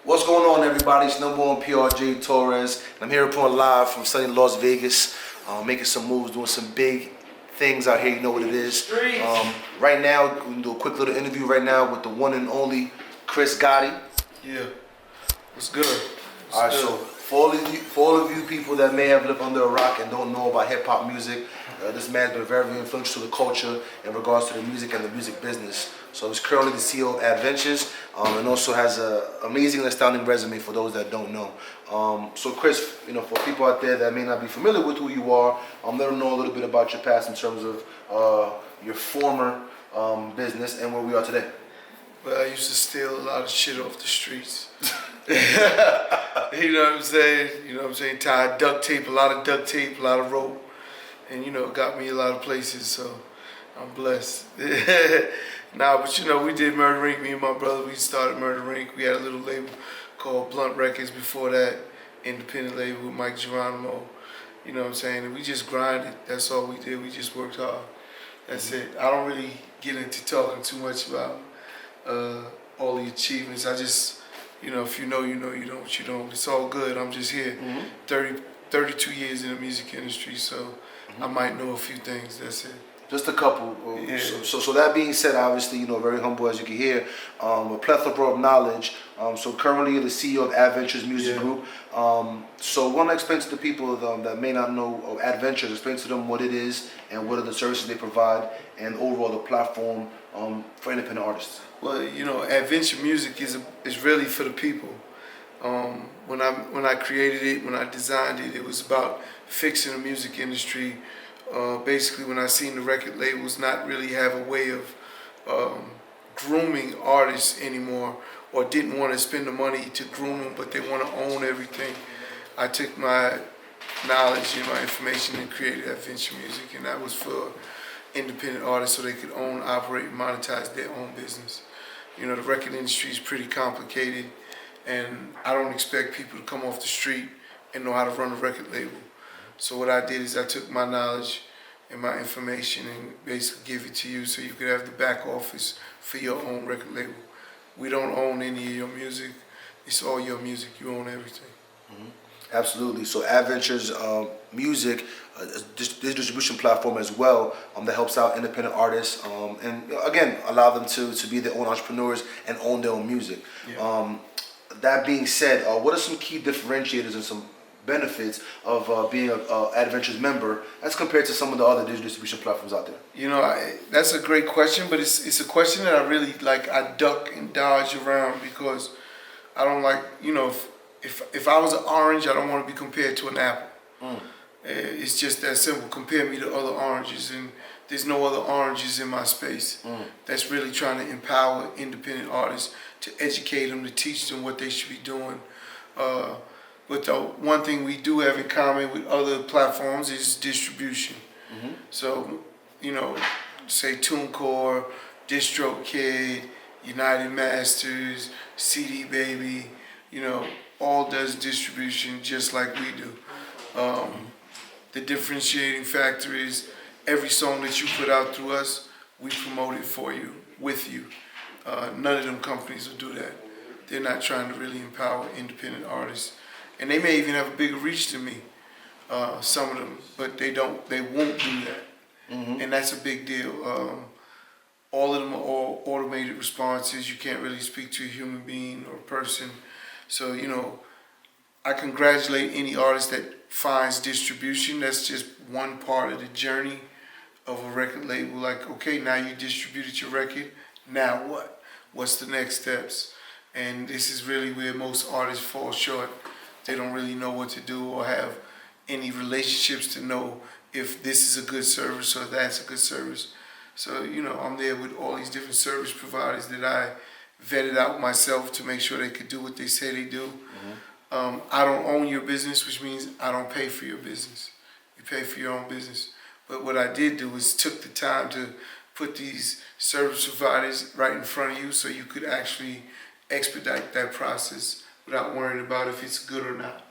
What's going on, everybody? It's number one PRJ Torres, and I'm here reporting live from sunny Las Vegas, making some moves, doing some big things out here. You know what it is. Right now, we can do a quick little interview right now with the one and only Chris Gottti. Yeah, what's good? All right, so for all of you people that may have lived under a rock and don't know about hip hop music, this man's been very influential to the culture in regards to the music and the music business. So he's currently the CEO of Adventures, and also has an amazing and astounding resume for those that don't know. So Chris, for people out there that may not be familiar with who you are, let them know a little bit about your past in terms of your former business and where we are today. Well, I used to steal a lot of shit off the streets. You know what I'm saying? Tied duct tape, a lot of duct tape, a lot of rope. And, it got me a lot of places, so I'm blessed. But we did Murder Inc. Me and my brother, we started Murder Inc. We had a little label called Blunt Records before that, independent label with Mike Geronimo. You know what I'm saying? And we just grinded. That's all we did. We just worked hard. That's it. I don't really get into talking too much about all the achievements. I just, if you know, you know. You don't, you don't. It's all good. I'm just here. 32 years in the music industry, so I might know a few things. That's it. Just a couple. Yeah. So that being said, obviously, very humble as you can hear, a plethora of knowledge. So currently you're the CEO of Adventures Music Group. So I want to explain to the people that may not know of Adventures, explain to them what it is and what are the services they provide and overall the platform for independent artists. Well, Adventure Music is really for the people. When I created it, when I designed it, it was about fixing the music industry. Basically, when I seen the record labels not really have a way of grooming artists anymore, or didn't want to spend the money to groom them, but they want to own everything, I took my knowledge and my information and created Adventure Music, and that was for independent artists so they could own, operate, and monetize their own business. The record industry is pretty complicated, and I don't expect people to come off the street and know how to run a record label. So what I did is I took my knowledge and my information and basically give it to you so you could have the back office for your own record label. We don't own any of your music. It's all your music. You own everything. Absolutely. So Adventures Music, distribution platform as well that helps out independent artists and again allow them to be their own entrepreneurs and own their own music. Yeah. That being said, what are some key differentiators and some benefits of being an Adventures member as compared to some of the other digital distribution platforms out there? That's a great question, but it's a question that I really I duck and dodge around because I don't like, if I was an orange, I don't want to be compared to an apple. It's just that simple. Compare me to other oranges, and there's no other oranges in my space that's really trying to empower independent artists, to educate them, to teach them what they should be doing. But the one thing we do have in common with other platforms is distribution. So, say TuneCore, DistroKid, United Masters, CD Baby, all does distribution just like we do. The differentiating factor is every song that you put out through us, we promote it for you, with you. None of them companies will do that. They're not trying to really empower independent artists. And they may even have a bigger reach than me, some of them, but they won't do that. And that's a big deal. All of them are all automated responses. You can't really speak to a human being or person. So, I congratulate any artist that finds distribution. That's just one part of the journey of a record label. Like, okay, now you distributed your record, now what? What's the next steps? And this is really where most artists fall short. They don't really know what to do or have any relationships to know if this is a good service or that's a good service. So, I'm there with all these different service providers that I vetted out myself to make sure they could do what they say they do. I don't own your business, which means I don't pay for your business. You pay for your own business. But what I did do is took the time to put these service providers right in front of you so you could actually expedite that process without worrying about if it's good or not.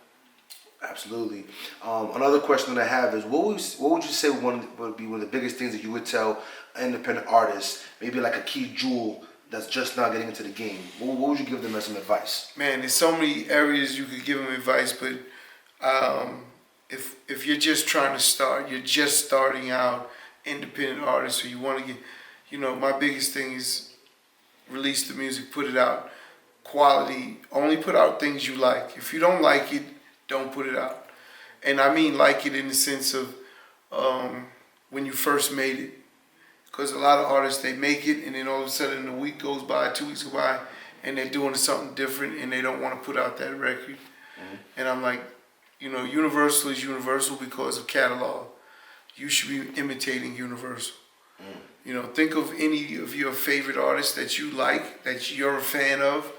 Absolutely. Another question that I have is, what would you say would be one of the biggest things that you would tell independent artists, maybe like a key jewel that's just now getting into the game, what would you give them as some advice? Man, there's so many areas you could give them advice, but if you're just trying to start, you're just starting out, independent artist, or you want to get, my biggest thing is release the music, put it out, quality. Only put out things you like. If you don't like it, don't put it out. And I mean like it in the sense of when you first made it. Because a lot of artists, they make it and then all of a sudden a week goes by, 2 weeks go by, and they're doing something different and they don't want to put out that record. Mm-hmm. And I'm like, Universal is Universal because of catalog. You should be imitating Universal. Mm. Think of any of your favorite artists that you like, that you're a fan of,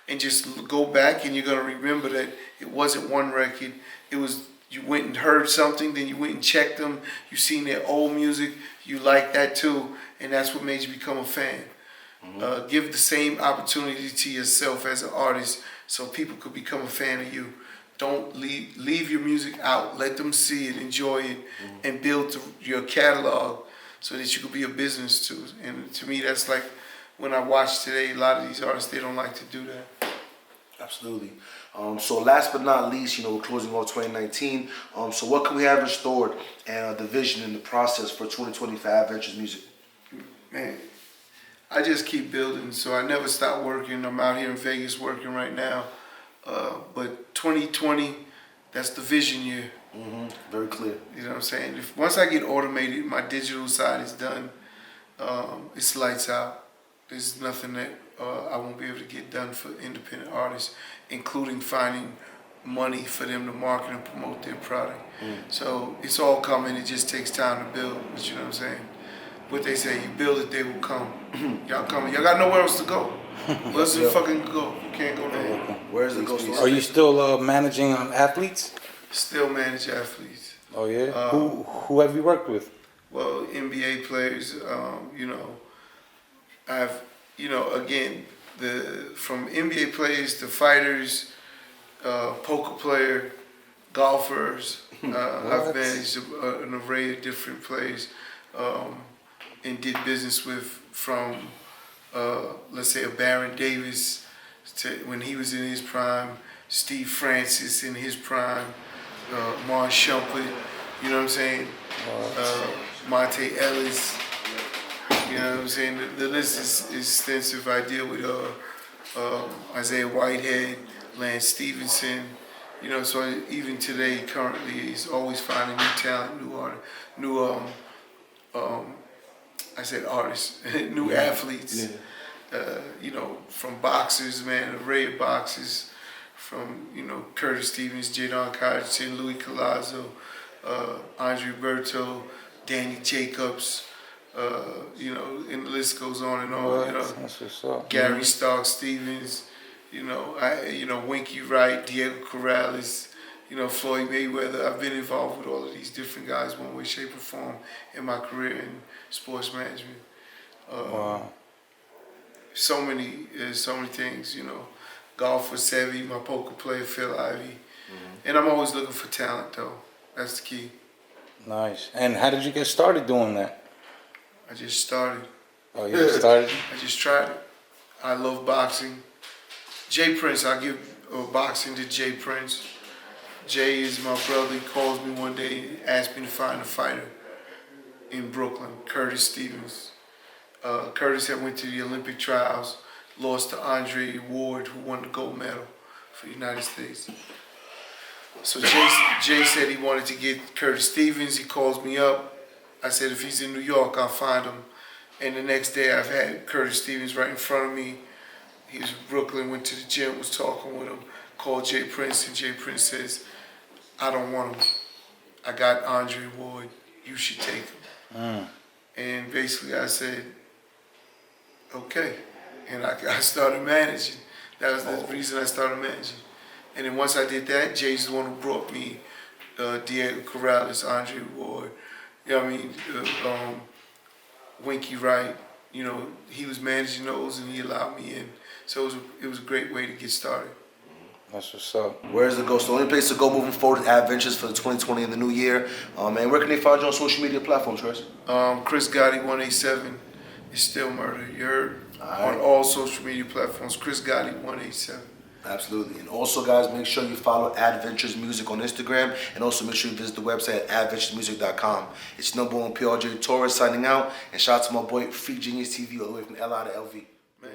and just go back and you're going to remember that it wasn't one record. It was, you went and heard something, then you went and checked them, you seen their old music, you liked that too, and that's what made you become a fan. Mm-hmm. Give the same opportunity to yourself as an artist so people could become a fan of you. Don't leave your music out. Let them see it, enjoy it, and build your catalog so that you could be a business too. And to me, that's like when I watch today, a lot of these artists, they don't like to do that. Absolutely. So last but not least, we're closing off 2019. So what can we have in store and the vision and the process for 2020 for Adventures Music? Man, I just keep building. So I never stop working. I'm out here in Vegas working right now. But 2020, that's the vision year. Mm-hmm. Very clear. You know what I'm saying? Once I get automated, my digital side is done. It's lights out. There's nothing that I won't be able to get done for independent artists, including finding money for them to market and promote their product. So it's all coming. It just takes time to build. But you know what I'm saying? What they say, you build it, they will come. Y'all coming. Y'all got nowhere else to go. Where else to fucking go? You can't go there. Where's the ghost? Are you still managing athletes? Still manage athletes. Oh yeah. Who have you worked with? Well, NBA players. I've again from NBA players to fighters, poker player, golfers. I've managed an array of different players and did business with from let's say a Baron Davis to when he was in his prime, Steve Francis in his prime, Mars Shumpert, you know what I'm saying? Monte Ellis, you know what I'm saying? The list is extensive. I deal with Isaiah Whitehead, Lance Stevenson, so even today, currently, he's always finding new talent, artists, new athletes. Yeah. From boxers, man, an array of boxers, from, Curtis Stevens, Jadon Codgerton, Louis Collazo, Andre Berto, Danny Jacobs, and the list goes on and on. That's what's up. Gary Stark Stevens, Winky Wright, Diego Corrales, Floyd Mayweather. I've been involved with all of these different guys one way, shape, or form in my career in sports management. Wow. So many things, Golf with Sevy, my poker player Phil Ivey. And I'm always looking for talent though. That's the key. Nice. And how did you get started doing that? I just started. Oh, you just started? I just tried it. I love boxing. Jay Prince, I give boxing to Jay Prince. Jay is my brother. He calls me one day and asked me to find a fighter in Brooklyn, Curtis Stevens. Curtis had went to the Olympic trials, lost to Andre Ward, who won the gold medal for the United States. So Jay said he wanted to get Curtis Stevens. He calls me up. I said, if he's in New York, I'll find him. And the next day I've had Curtis Stevens right in front of me. He was in Brooklyn, went to the gym, was talking with him, called Jay Prince, and Jay Prince says, I don't want him. I got Andre Ward. You should take him. And basically I said, okay. And I started managing. That was the reason I started managing. And then once I did that, Jay's the one who brought me Diego Corrales, Andre Ward, Winky Wright. He was managing those and he allowed me in. So it was a great way to get started. That's what's up. Where's the ghost? The only place to go moving forward is Adventures for the 2020 and the new year. And where can they find you on social media platforms, Chris? Chris Gottti 187, It's still murder. You heard? Alright. On all social media platforms. Chris Gottti 187. Absolutely. And also, guys, make sure you follow Adventures Music on Instagram, and also make sure you visit the website at adventuresmusic.com. It's number one PRJ Torres signing out, and shout out to my boy Freak Genius TV all the way from LA to LV. Man.